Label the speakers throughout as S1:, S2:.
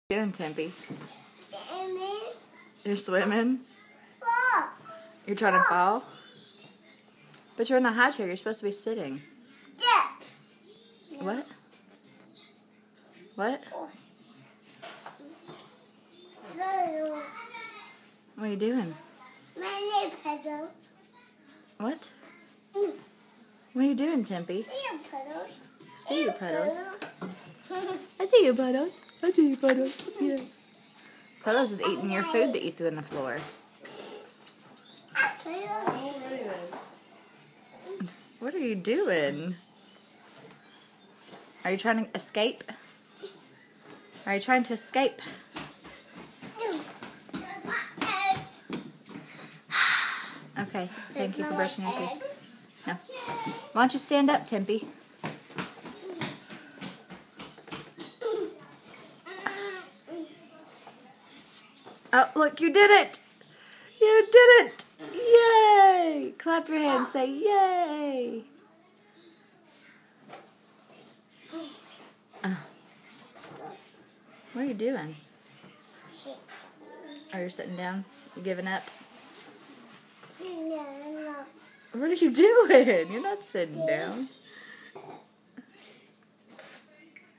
S1: Doing, Tempe?
S2: Swimming.
S1: You're swimming?
S2: Fall.
S1: You're trying to fall? But you're in a high chair. You're supposed to be sitting.
S2: Yeah.
S1: What? What?
S2: Pedal.
S1: What are you doing?
S2: My name pedal.
S1: What? What are you doing, Tempe?
S2: See your pedals.
S1: See you, Puddles. I see you, Puddles. I see you, Puddles. Yes. Puddles is eating your food that you threw on the floor. What are you doing? Are you trying to escape? Are you trying to escape? Okay, thank you for brushing your teeth. No. Why don't you stand up, Tempe? Oh, look, you did it! You did it! Yay! Clap your hands, say yay! What are you doing? Oh, you're sitting down? You giving up?
S2: No.
S1: What are you doing? You're not sitting down.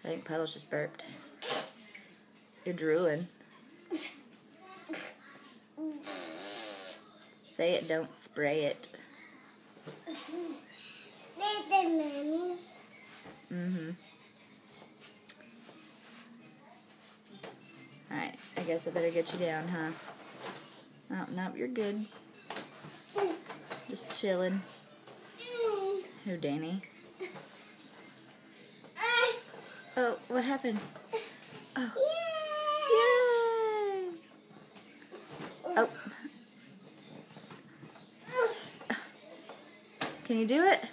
S1: I think Puddles just burped. You're drooling. Say it, don't spray it.
S2: Mommy.
S1: Mm-hmm. Alright, I guess I better get you down, huh? Oh, nope, you're good. Just chilling. Who, Danny? Oh, what happened? Oh. Yay! Oh. Can you do it?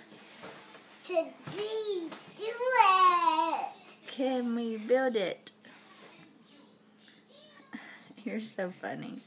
S2: Could we do it?
S1: Can we build it? You're so funny.